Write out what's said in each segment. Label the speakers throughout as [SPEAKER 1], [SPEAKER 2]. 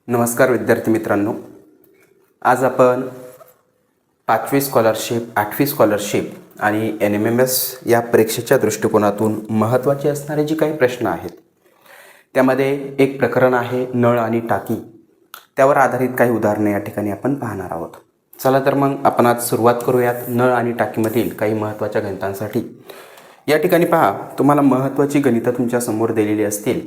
[SPEAKER 1] नमस्कार विद्यार्थी मित्रांनो, आज आपण 5वी स्कॉलरशिप 8वी स्कॉलरशिप आणि NMMS या परीक्षेच्या दृष्टिकोनातून महत्त्वाचे असणारे जे काही प्रश्न आहेत त्यामध्ये एक प्रकरण आहे नळ आणि टाकी. त्यावर आधारित काही उदाहरणे या ठिकाणी आपण पाहणार आहोत. चला तर मग आपण आज सुरुवात करूयात नळ आणि टाकीमधील काही महत्त्वाच्या गणितांसाठी. या ठिकाणी पहा, तुम्हाला महत्त्वाची गणितं तुमच्या समोर दिलेली असतील.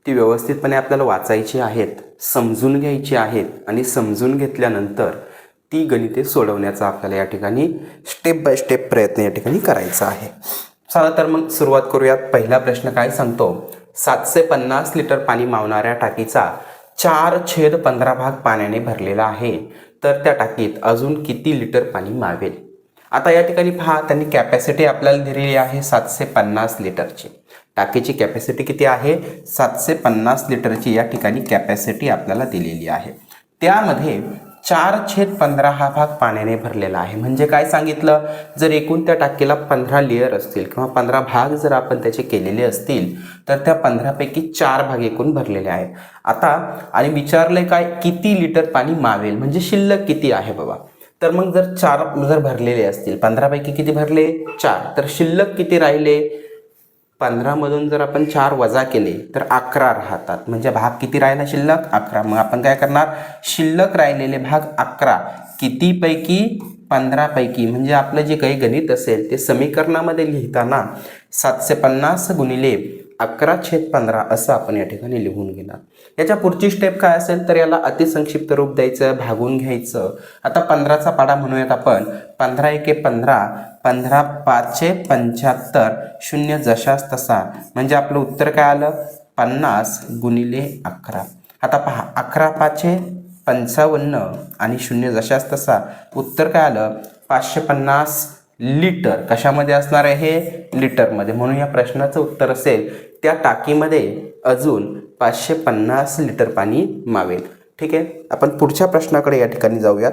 [SPEAKER 1] ती व्यवस्थितपणे आपल्याला वाचायची आहेत, समजून घ्यायची आहेत आणि समजून घेतल्यानंतर ती गणिते सोडवण्याचा आपल्याला या ठिकाणी स्टेप बाय स्टेप प्रयत्न या ठिकाणी करायचा आहे. चला तर मग सुरुवात करूयात. पहिला प्रश्न काय सांगतो, 750 लिटर पाणी मावणाऱ्या टाकीचा 4/15 भाग पाण्याने भरलेला आहे, तर त्या टाकीत अजून किती लिटर पाणी मावेल. आता या ठिकाणी पहा, त्यांनी कॅपॅसिटी आपल्याला दिलेली आहे 750 लिटरची. टाकीची कॅपॅसिटी किती आहे, 750 लिटरची या ठिकाणी कॅपॅसिटी आपल्याला दिलेली आहे. त्यामध्ये 4/15 हा भाग पाण्याने भरलेला आहे. म्हणजे काय सांगितलं, जर एकूण त्या टाकीला 15 लेअर असतील किंवा 15 भाग जर आपण त्याचे केलेले असतील तर त्या 15पैकी 4 भाग एकूण भरलेले आहेत. आता आणि विचारलंय काय, किती लिटर पाणी मावेल, म्हणजे शिल्लक किती आहे बाबा. तर मग जर 4 जर भरलेले असतील, 15पैकी किती भरले, 4, तर शिल्लक किती राहिले. 15मधून जर आपण 4 वजा केले तर 11 राहतात. म्हणजे भाग किती राहिला, शिल्लक 11. मग आपण काय करणार, शिल्लक राहिलेले भाग 11 कितीपैकी, 15पैकी. म्हणजे आपलं जे काही गणित असेल ते समीकरणामध्ये लिहिताना 750 गुणिले 11/15 असं आपण या ठिकाणी लिहून घेणार. याच्या पुढची स्टेप काय असेल, तर याला अतिसंक्षिप्त रूप द्यायचं, भागून घ्यायचं. आता 15चा पाढा म्हणूयात आपण. 15 एके 15, 15 पाचे 75, 0 जशास तसा. म्हणजे आपलं उत्तर काय आलं, 50 गुणिले 11. आता पहा, 11 पाचे 55 आणि 0 जशास तसा. उत्तर काय आलं, 550 लिटर. कशामध्ये असणार आहे हे, लिटरमध्ये. म्हणून या प्रश्नाचं उत्तर असेल, त्या टाकीमध्ये अजून 550 लिटर पाणी मावेल. ठीक आहे, आपण पुढच्या प्रश्नाकडे या ठिकाणी जाऊयात.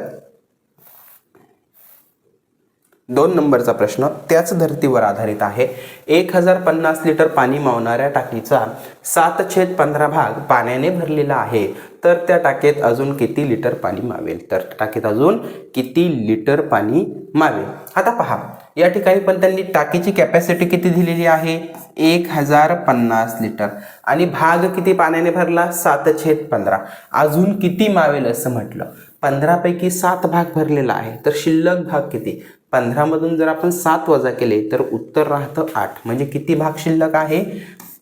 [SPEAKER 1] 2 नंबरचा प्रश्न त्याच धर्तीवर आधारित आहे. 1050 लिटर पाणी मावणाऱ्या टाकीचा 7/15 भाग पाण्याने भरलेला आहे, तर त्या टाकीत अजून किती लिटर पाणी मावेल. तर टाकीत अजून किती लिटर पाणी मावेल. आता पहा, या ठिकाणी पण त्यांनी टाकीची कॅपॅसिटी किती दिलेली आहे, 1050 लिटर, आणि भाग किती पाण्याने भरला, 7/15. अजून किती मावेल असं म्हटलं. 15पैकी 7 भाग भरलेला आहे, तर शिल्लक भाग किती. 15मधून जर आपण 7 वजा केले तर उत्तर राहतं 8. म्हणजे किती भाग शिल्लक आहे,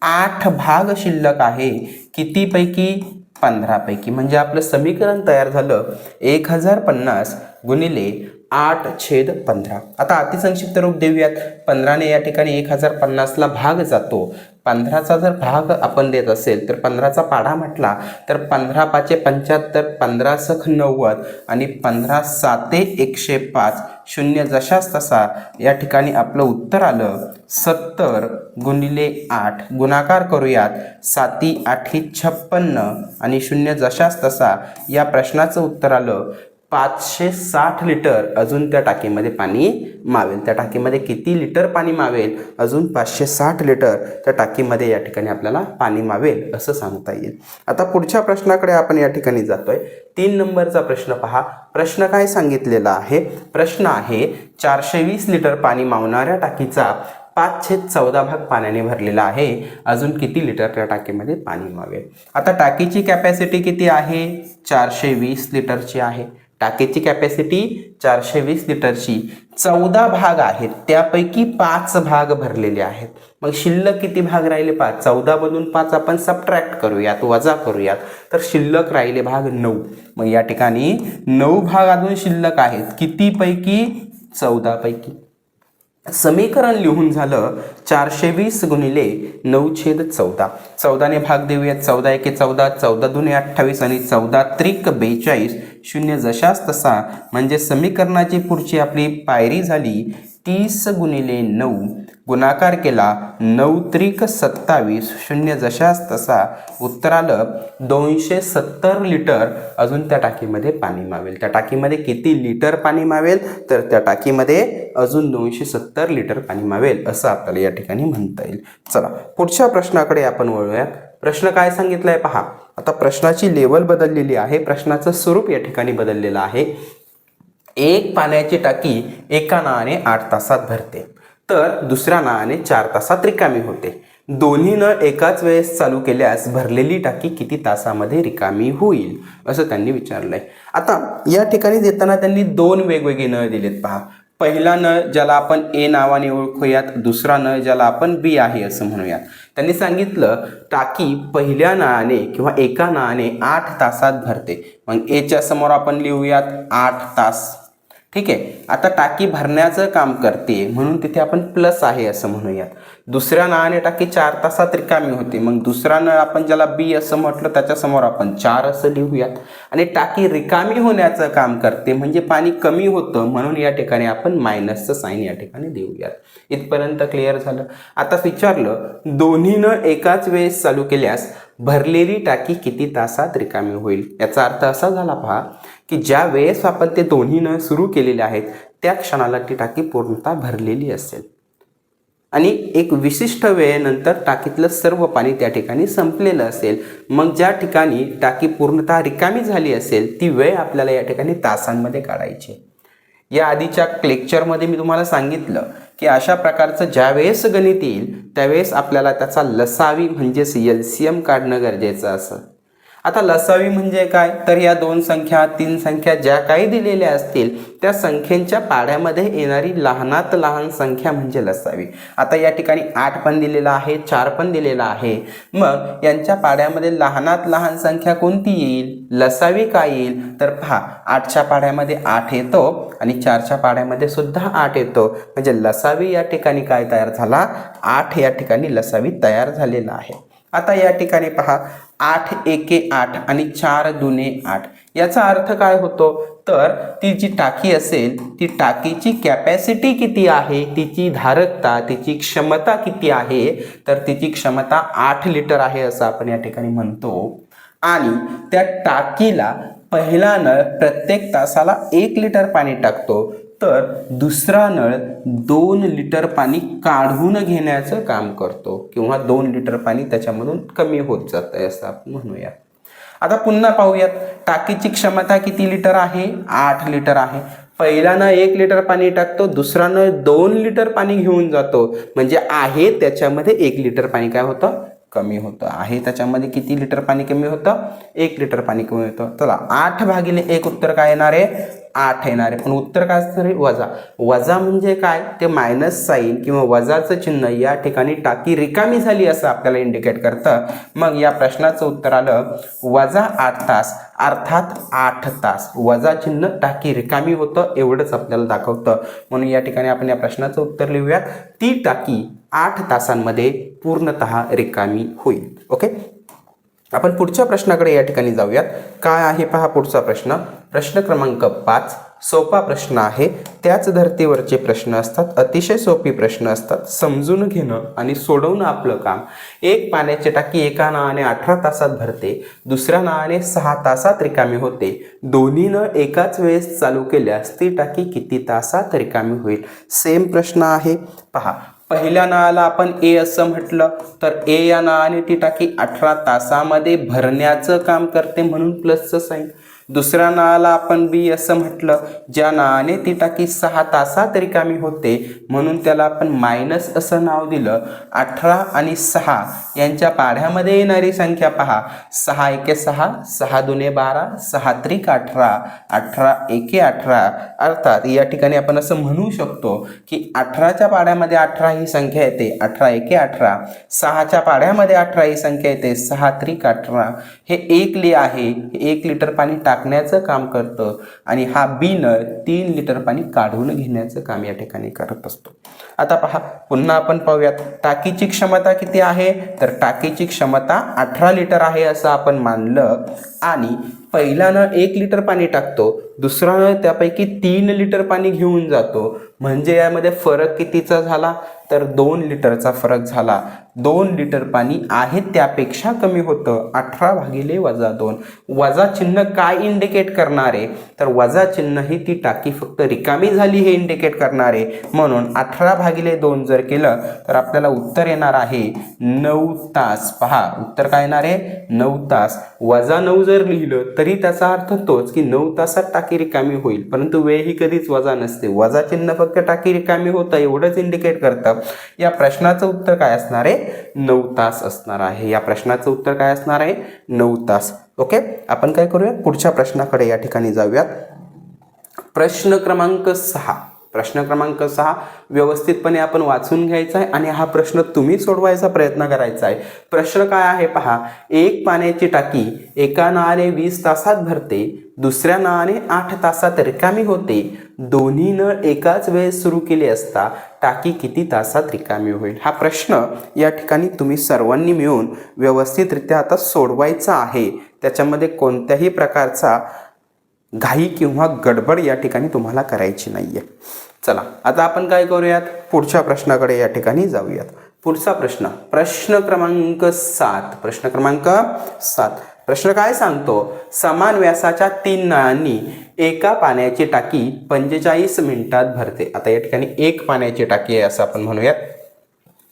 [SPEAKER 1] 8 भाग शिल्लक आहे. कितीपैकी, 15पैकी. म्हणजे आपलं समीकरण तयार झालं 1050 गुणिले 8/15. आता अतिसंक्षिप्त रूप देऊयात. 15ने या ठिकाणी 1050ला भाग जातो. 15चा जर भाग आपण देत असेल तर 15चा पाढा म्हटला तर 15 पाचे 75, 15 सख 90 आणि 15 साते 105, 0 जशास तसा. या ठिकाणी आपलं उत्तर आलं 70 गुणिले 8. गुणाकार करूयात, 7 8 56 आणि 0 जशास तसा. या प्रश्नाचं उत्तर आलं 560 लिटर अजून त्या टाकीमध्ये पाणी मावेल. त्या टाकीमध्ये किती लिटर पाणी मावेल, अजून 560 लिटर त्या टाकीमध्ये या ठिकाणी आपल्याला पाणी मावेल असं सांगता येईल. आता पुढच्या प्रश्नाकडे आपण या ठिकाणी जातोय. 3 नंबरचा प्रश्न पहा. प्रश्न काय सांगितलेला आहे, प्रश्न आहे 420 लिटर पाणी मावणाऱ्या टाकीचा 5/14 भाग पाण्याने भरलेला आहे, अजून किती लिटर त्या टाकीमध्ये पाणी मावेल. आता टाकीची कॅपॅसिटी किती आहे, 420 लिटरची आहे. टाकीची कॅपॅसिटी 420 लिटरची, 14 भाग आहेत, त्यापैकी 5 भाग भरलेले आहेत. मग शिल्लक किती भाग राहिले, 5. 14मधून 5 आपण सबट्रॅक्ट करूयात, वजा करूयात, तर शिल्लक राहिले भाग 9. मग या ठिकाणी 9 भाग अजून शिल्लक आहेत. कितीपैकी, 14पैकी. समीकरण लिहून झालं 420 गुणिले 9/14. 14ने भाग देऊयात. 14 एके 14, 14 दुने 28 आणि 14 त्रिक 42, 0 जशास तसा. म्हणजे समीकरणाची पुढची आपली पायरी झाली 30 गुणिले 9. गुणाकार केला, 9 त्रिक 27, 0 जशास तसा. उत्तर आलं 270 लिटर अजून त्या टाकीमध्ये पाणी मावेल. त्या टाकीमध्ये किती लिटर पाणी मावेल, तर त्या टाकीमध्ये अजून 270 लिटर पाणी मावेल असं आपल्याला या ठिकाणी म्हणता येईल. चला पुढच्या प्रश्नाकडे आपण वळूयात. प्रश्न काय सांगितलाय पहा. आता प्रश्नाची लेवल बदललेली आहे, प्रश्नाचं स्वरूप या ठिकाणी बदललेलं आहे. एक पाण्याची टाकी एका नळाने 8 तासात भरते, तर दुसऱ्या नळाने 4 तासात रिकामी होते. दोन्ही नळ एकाच वेळेस चालू केल्यास भरलेली टाकी किती तासामध्ये रिकामी होईल, असं त्यांनी विचारलंय. आता या ठिकाणी देताना त्यांनी दोन वेगवेगळे नळ दिलेत पहा. पहिला नळ ज्याला आपण ए नावाने ओळखूयात, दुसरा नळ ज्याला आपण बी आहे असं म्हणूयात. त्यांनी सांगितलं टाकी पहिल्या नळाने किंवा एका नळाने 8 तासात भरते. मग एच्या समोर आपण लिहूयात 8 तास. ठीक आहे. आता टाकी भरण्याचं काम करते म्हणून तिथे आपण प्लस आहे असं म्हणूयात. दुसऱ्या नळाने टाकी 4 तासात रिकामी होते, मग दुसरा नळ आपण ज्याला बी असं म्हटलं त्याच्यासमोर आपण 4 असं लिहूयात. आणि टाकी रिकामी होण्याचं काम करते म्हणजे पाणी कमी होतं म्हणून या ठिकाणी आपण मायनसचं साईन या ठिकाणी देऊयात. इथपर्यंत क्लिअर झालं. आता विचारलं दोन्ही नळ एकाच वेळेस चालू केल्यास भरलेली टाकी किती तासात रिकामी होईल. याचा अर्थ असा झाला पहा की ज्या वेळेस आपण ते दोन्ही नळ सुरू केलेले आहेत त्या क्षणाला ती टाकी पूर्णतः भरलेली असेल आणि एक विशिष्ट वेळेनंतर टाकीतलं सर्व पाणी त्या ठिकाणी संपलेलं असेल. मग ज्या ठिकाणी टाकी पूर्णतः रिकामी झाली असेल ती वेळ आपल्याला या ठिकाणी तासांमध्ये काढायची. या आधीच्या लेक्चरमध्ये मी तुम्हाला सांगितलं की अशा प्रकारचं ज्यावेळेस गणित येईल त्यावेळेस आपल्याला त्याचा लसावी म्हणजेच LCM काढणं गरजेचं असं. आता लसावी म्हणजे काय, तर या 2 संख्या 3 संख्या ज्या काही दिलेल्या असतील त्या संख्येच्या पाड्यामध्ये येणारी लहानात लहान संख्या म्हणजे लसावी. आता या ठिकाणी 8 पण दिलेला आहे, 4 पण दिलेला आहे. मग यांच्या पाड्यामध्ये लहानात लहान संख्या कोणती येईल, लसावी काय येईल, तर पहा 8च्या पाड्यामध्ये 8 येतो आणि 4च्या पाड्यामध्ये सुद्धा 8 येतो. म्हणजे लसावी या ठिकाणी काय तयार झाला, 8 या ठिकाणी लसावी तयार झालेला आहे. आता या ठिकाणी पहा 8 एके 8 आणि 4 दुने 8. याचा अर्थ काय होतो, तर ती जी टाकी असेल ती टाकीची कॅपॅसिटी किती आहे, तिची धारकता, तिची क्षमता किती आहे, तर तिची क्षमता 8 लिटर आहे असं आपण या ठिकाणी म्हणतो. आणि त्या टाकीला पहिला नळ प्रत्येक तासाला 1 लिटर पाणी टाकतो, तर दुसरा नळ 2 लिटर पाणी काढून घेण्याचं काम करतो किंवा 2 लिटर पाणी त्याच्यामधून कमी होत जातं असं आपण म्हणूया. आता पुन्हा पाहूयात टाकीची क्षमता किती लिटर आहे, 8 लिटर आहे. पहिला नळ 1 लिटर पाणी टाकतो, दुसरा नळ 2 लिटर पाणी घेऊन जातो. म्हणजे आहे त्याच्यामध्ये 1 लिटर पाणी काय होतं, कमी होतं. आहे त्याच्यामध्ये किती लिटर पाणी कमी होतं, 1 लिटर पाणी कमी होतं. चला 8/1 उत्तर काय येणार आहे, 8 येणार आहे. पण उत्तर काय असणार आहे, वजा. वजा म्हणजे काय, ते मायनस साईन किंवा वजाचं चिन्ह या ठिकाणी टाकी रिकामी झाली असं आपल्याला इंडिकेट करतं. मग या प्रश्नाचं उत्तर आलं वजा 8 तास, अर्थात 8 तास. वजा चिन्ह टाकी रिकामी होतं एवढंच आपल्याला दाखवतं. म्हणून या ठिकाणी आपण या प्रश्नाचं उत्तर लिहूयात, ती टाकी 8 तासांमध्ये पूर्णतः रिकामी होईल. ओके. आपण पुढच्या प्रश्नाकडे या ठिकाणी जाऊयात. काय आहे पहा पुढचा प्रश्न, प्रश्न क्रमांक 5. सोपा प्रश्न आहे. त्याच धर्तीवरचे प्रश्न असतात, अतिशय सोपी प्रश्न असतात. समजून घेणं आणि सोडवणं आपलं काम. एक पाण्याची टाकी एका नळाने 18 तासात भरते, दुसऱ्या नळाने 6 तासात रिकामी होते. दोन्ही नळ एकाच वेळेस चालू केल्यास ती टाकी किती तासात रिकामी होईल. सेम प्रश्न आहे पहा. पहिल्या नळाला आपण ए असं म्हटलं, तर ए या नळाने ती टाकी 18 तासामध्ये भरण्याचं काम करते म्हणून प्लसचं साईन. दुसऱ्या नळाला आपण बी असं म्हटलं, ज्या नळाने ती टाकी 6 तासात रिकामी होते म्हणून त्याला आपण मायनस असं नाव दिलं. 18 आणि 6 यांच्या पाढ्यामध्ये येणारी संख्या पहा, 6 एके 6, 6 दुने 12, 6 त्रिक 18, 18 एके 18. अर्थात या ठिकाणी आपण असं म्हणू शकतो की 18च्या पाढ्यामध्ये 18 ही संख्या येते, 18 एके 18. 6च्या पाढ्यामध्ये 18 ही संख्या येते, 6 त्रिक 18. हे 1 ली आहे, 1 लिटर पाणी टाकण्याचं काम करतं आणि हा बी नळ 3 लिटर पाणी काढून घेण्याचं काम या ठिकाणी करत असतो. आता पहा पुन्हा आपण पाहूयात, टाकीची क्षमता किती आहे, तर टाकीची क्षमता 18 लिटर आहे असं आपण मानलं. आणि पहिला नळ 1 लिटर पाणी टाकतो, दुसरा नळ त्यापैकी 3 लिटर पाणी घेऊन जातो, म्हणजे यामध्ये फरक कितीचा झाला तर 2 लिटरचा फरक झाला. 2 लिटर पाणी आहे त्यापेक्षा कमी होतं. 18 भागिले वजा 2. वजा चिन्ह काय इंडिकेट करणार आहे तर वजा चिन्ह ही ती टाकी फक्त रिकामी झाली हे इंडिकेट करणार आहे. म्हणून 18 भागिले 2 जर केलं तर आपल्याला उत्तर येणार आहे 9 तास. पहा उत्तर काय येणार आहे 9 तास. वजा 9 जर लिहिलं तरी त्याचा अर्थ तोच की 9 तासात टाकी रिकामी होईल, परंतु वेळ ही कधीच वजा नसते. वजा चिन्ह फक्त टाकी रिकामी होतं एवढंच इंडिकेट करतं. या प्रश्नाचं उत्तर काय असणार आहे 9 तास असणार आहे. या प्रश्नाचं उत्तर काय असणार आहे 9 तास. ओके, आपण काय करूया पुढच्या प्रश्नाकडे या ठिकाणी जाऊयात. प्रश्न क्रमांक 6. प्रश्न क्रमांक 6 व्यवस्थितपणे आपण वाचून घ्यायचा आहे आणि हा प्रश्न तुम्ही सोडवायचा प्रयत्न करायचा आहे. प्रश्न काय आहे पहा. एक पाण्याची टाकी एका नळाने 20 तासात भरते, दुसऱ्या नळाने 8 तासात रिकामी होते. दोन्ही नळ एकाच वेळेस सुरू केले असता टाकी किती तासात रिकामी होईल. हा प्रश्न या ठिकाणी तुम्ही सर्वांनी मिळून व्यवस्थितरित्या आता सोडवायचा आहे. त्याच्यामध्ये कोणत्याही प्रकारचा घाई किंवा गडबड या ठिकाणी तुम्हाला करायची नाहीये. चला आता आपण काय करूयात पुढच्या प्रश्नाकडे या ठिकाणी जाऊयात. पुढचा प्रश्न प्रश्न क्रमांक 7. प्रश्न क्रमांक 7. प्रश्न काय सांगतो. समान व्यासाच्या 3 नळांनी एका पाण्याची टाकी 45 मिनिटात भरते. आता या ठिकाणी एक पाण्याची टाकी आहे असं आपण म्हणूयात.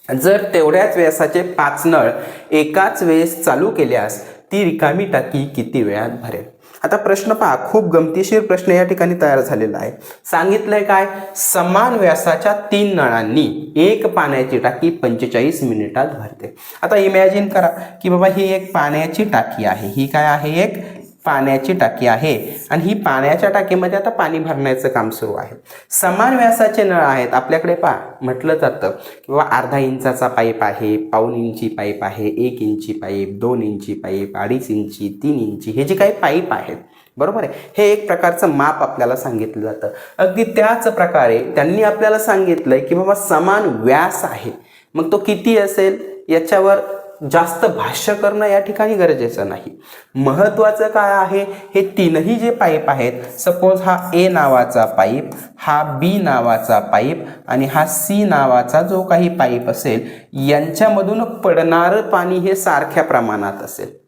[SPEAKER 1] जर तेवढ्याच व्यासाचे 5 नळ एकाच वेळेस चालू केल्यास ती रिकामी टाकी किती वेळात भरेल. आता प्रश्न पहा, खूप गमतीशीर प्रश्न या ठिकाणी तयार झालेला आहे. सांगितलंय काय समान व्यासाच्या 3 नळांनी एक पाण्याची टाकी 45 मिनिटात भरते. आता इमॅजिन करा की बाबा ही एक पाण्याची टाकी आहे. ही काय आहे एक पाण्याची टाकी आहे आणि ही पाण्याच्या टाकीमध्ये आता पाणी भरण्याचं काम सुरू आहे. समान व्यासाचे नळ आहेत आपल्याकडे. पहा म्हटलं जातं की बाबा अर्धा इंचाचा पाईप आहे, पाऊण इंची पाईप आहे, 1 इंची पाईप, 2 इंची पाईप, 2.5 इंची, 3 इंची हे जे काही पाईप आहेत बरोबर आहे. हे एक प्रकारचं माप आपल्याला सांगितलं जातं. अगदी त्याच प्रकारे त्यांनी आपल्याला सांगितलंय की बाबा समान व्यास आहे. मग तो किती असेल याच्यावर जास्त भाष्य करणं या ठिकाणी गरजेचं नाही. महत्त्वाचं काय आहे हे तीनही जे पाईप आहेत, सपोज हा ए नावाचा पाईप, हा बी नावाचा पाईप आणि हा सी नावाचा जो काही पाईप असेल यांच्यामधून पडणारं पाणी हे सारख्या प्रमाणात असेल.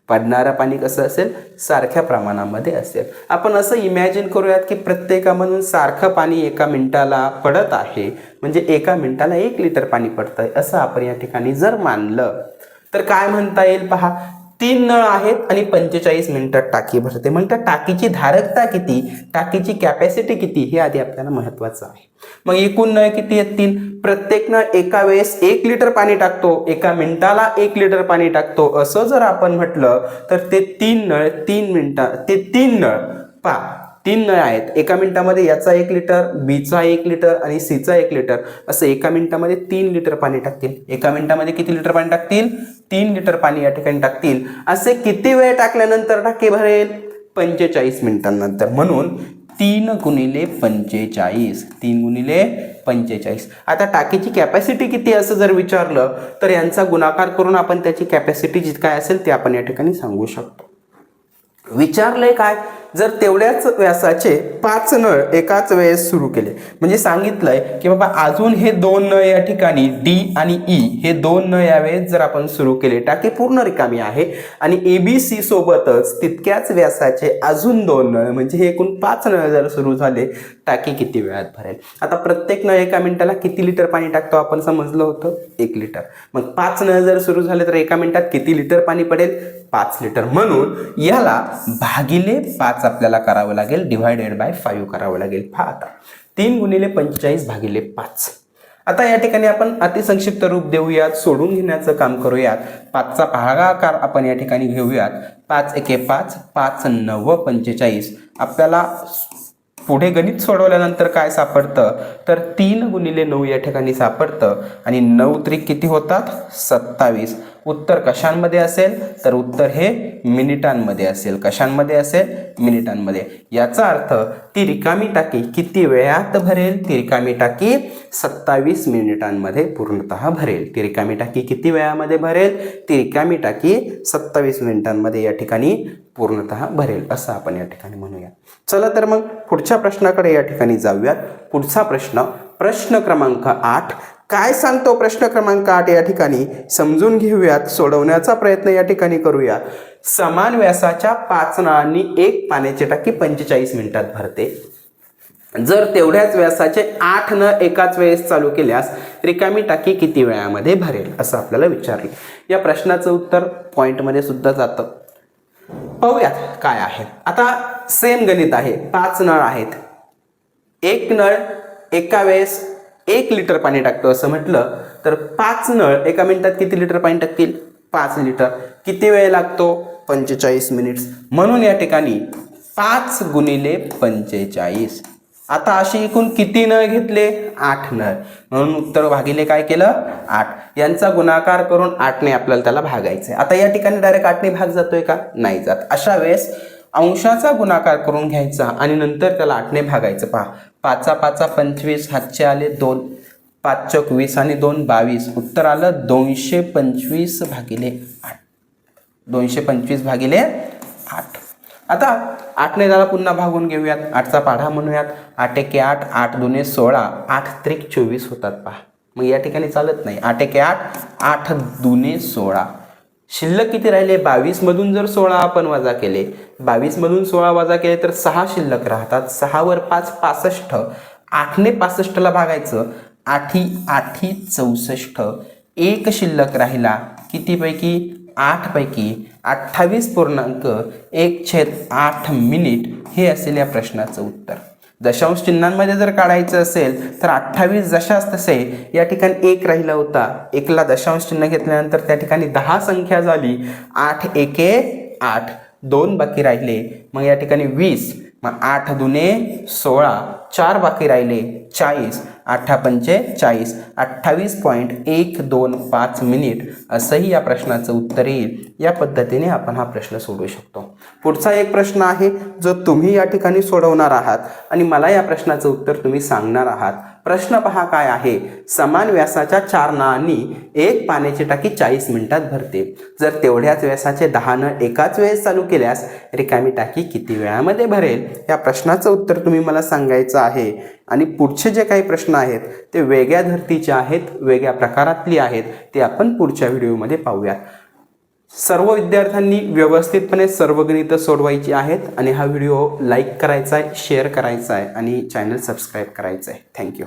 [SPEAKER 1] पडणारं पाणी कसं असेल सारख्या प्रमाणामध्ये असेल. आपण असं इमॅजिन करूयात की प्रत्येकामधून सारखं पाणी एका मिनिटाला पडत आहे, म्हणजे एका मिनिटाला 1 लिटर पाणी पडतंय असं आपण या ठिकाणी जर मानलं तर काय म्हणता येईल पहा. 3 नळ आहेत आणि 45 मिनिटात टाकी भरते. मग त्या टाकीची धारकता किती, टाकीची कॅपॅसिटी किती हे आधी आपल्याला महत्वाचं आहे. मग एकूण नळ किती येतील. प्रत्येक नळ एका वेळेस 1 लिटर पाणी टाकतो, एका मिनिटाला 1 लिटर पाणी टाकतो असं जर आपण म्हटलं तर ते 3 नळ 3 मिनिटात ते 3 नळ पहा 3 नळ आहेत. एका मिनिटामध्ये याचा 1 लिटर, बीचा 1 लिटर आणि सीचा 1 लिटर असं एका मिनिटामध्ये 3 लिटर पाणी टाकतील. एका मिनिटामध्ये किती लिटर पाणी टाकतील 3 लिटर पाणी या ठिकाणी टाकतील. असे किती वेळ टाकल्यानंतर टाकी भरेल 45 मिनिटांनंतर. म्हणून 3 गुणिले 45. 3 गुणिले 45. आता टाकीची कॅपॅसिटी किती असं जर विचारलं तर यांचा गुणाकार करून आपण त्याची कॅपॅसिटी जी काय असेल ते आपण या ठिकाणी सांगू शकतो. विचारलंय काय जर तेवढ्याच व्यासाचे 5 नळ एकाच वेळेस सुरू केले, म्हणजे सांगितलंय की बाबा अजून हे 2 नळ या ठिकाणी डी आणि ई हे 2 नळ यावेळेस जर आपण सुरू केले टाकी पूर्ण रिकामी आहे आणि एबीसी सोबतच तितक्याच व्यासाचे अजून 2 नळ म्हणजे हे एकूण 5 नळ जर सुरू झाले टाकी किती वेळात भरेल. आता प्रत्येक नळ एका मिनिटाला किती लिटर पाणी टाकतो आपण समजलं होतं 1 लिटर. मग 5 नळ जर सुरू झाले तर एका मिनिटात किती लिटर पाणी पडेल 5 लिटर. म्हणून याला भागिले 5 आपल्याला करावं लागेल, डिवायडेड बाय 5 करावं लागेल. पहा आता 3 गुणिले 45 भागिले 5. आता या ठिकाणी आपण अतिसंक्षिप्त रूप देऊयात, सोडून घेण्याचं काम करूयात. 5चा भागाकार आपण या ठिकाणी घेऊयात. 5 एके 5, 5 9 45. आपल्याला पुढे गणित सोडवल्यानंतर काय सापडतं तर 3 गुणिले 9 या ठिकाणी सापडतं आणि 9 त्रिक किती होतात 27. उत्तर कशांमध्ये असेल तर उत्तर हे मिनिटांमध्ये असेल. कशांमध्ये असेल? मिनिटांमध्ये. याचा अर्थ ती रिकामी टाकी किती वेळात भरेल? ती रिकामी टाकी 27 मिनिटांमध्ये पूर्णतः भरेल. ती रिकामी टाकी किती वेळामध्ये भरेल? ती रिकामी टाकी 27 मिनिटांमध्ये या ठिकाणी पूर्णतः भरेल असं आपण या ठिकाणी म्हणूया. चला तर मग पुढच्या प्रश्नाकडे या ठिकाणी जाऊयात. पुढचा प्रश्न क्रमांक 8 काय सांगतो? प्रश्न क्रमांक 8 या ठिकाणी समजून घेऊयात, सोडवण्याचा प्रयत्न या ठिकाणी करूया. समान व्यासाच्या 5 नळांनी एक पाण्याची टाकी 45 मिनिटात भरते. जर तेवढ्याच व्यासाचे 8 नळ एकाच वेळेस चालू केल्यास रिकामी टाकी किती वेळामध्ये भरेल असं आपल्याला विचारले. या प्रश्नाचं उत्तर पॉइंटमध्ये सुद्धा जातं. पाहूयात काय आहे. आता सेम गणित आहे. 5 नळ आहेत. एक नळ एका वेळेस 1 लिटर पाणी टाकतो असं म्हटलं तर 5 नळ एका मिनिटात किती लिटर पाणी टाकतील? 5 लिटर. किती वेळ लागतो? 45 मिनिट्स. म्हणून या ठिकाणी 5 गुणिले 45. आता अशी एकूण किती नळ घेतले? 8 नळ. म्हणून उत्तर भागिले काय केलं? 8. यांचा गुणाकार करून 8ने आपल्याला त्याला भागायचे. आता या ठिकाणी डायरेक्ट 8ने भाग जातोय का? नाही जात. अशा वेळेस अंशाचा गुणाकार करून घ्यायचा आणि नंतर त्याला 8ने भागायचं. पहा, 5 5 25, हातचे आले 2, 5 चौक 20 आणि 2 22. उत्तर आलं 225 भागिले 8. 225 भागिले 8. आता 8ने त्याला पुन्हा भागून घेऊयात. 8चा पाढा म्हणूयात. 8 1 8, 8 2 16, 8 3 24 होतात. पहा, मग या ठिकाणी चालत नाही. 8 1 8, 8 2 16. शिल्लक किती राहिले? 22 मधून जर 16 आपण वजा केले, 22 मधून 16 वजा केले तर 6 शिल्लक राहतात. 6 वर 5 65. 8ने 65ला भागायचं. 8 8 64. एक शिल्लक राहिला. किती पैकी? 8 पैकी. 28.1/8 मिनिट हे असेल या प्रश्नाचं उत्तर. दशांश चिन्हांमध्ये जर काढायचं असेल तर 28 जशास तसे या ठिकाणी 1 राहिला होता. 1ला दशांश चिन्ह घेतल्यानंतर त्या ठिकाणी 10 संख्या झाली. 8 1 8, 2 बाकी राहिले. मग या ठिकाणी 20. मग 8 2 16, 4 बाकी राहिले 40. 8 पंचे 40. 28.125 मिनिट असंही या प्रश्नाचं उत्तर येईल. या पद्धतीने आपण हा प्रश्न सोडवू शकतो. पुढचा एक प्रश्न आहे जो तुम्ही या ठिकाणी सोडवणार आहात आणि मला या प्रश्नाचं उत्तर तुम्ही सांगणार आहात. प्रश्न पहा काय आहे. समान व्यासाच्या 4 नळांनी एक पाण्याची टाकी 40 मिनिटात भरते. जर तेवढ्याच व्यासाचे 10 नळ एकाच वेळेस चालू केल्यास रिकामी टाकी किती वेळामध्ये भरेल? या प्रश्नाचं उत्तर तुम्ही मला सांगायचं आहे. आणि पुढचे जे काही प्रश्न आहेत ते वेगळ्या धर्तीचे आहेत, वेगळ्या प्रकारातली आहेत. ते आपण पुढच्या व्हिडिओमध्ये पाहूयात. सर्व विद्यार्थ्यांनी व्यवस्थितपणे सर्व गणितं सोडवायची आहेत आणि हा व्हिडिओ लाईक करायचा आहे, शेअर करायचा आहे आणि चॅनल सबस्क्राईब करायचं आहे. थँक्यू.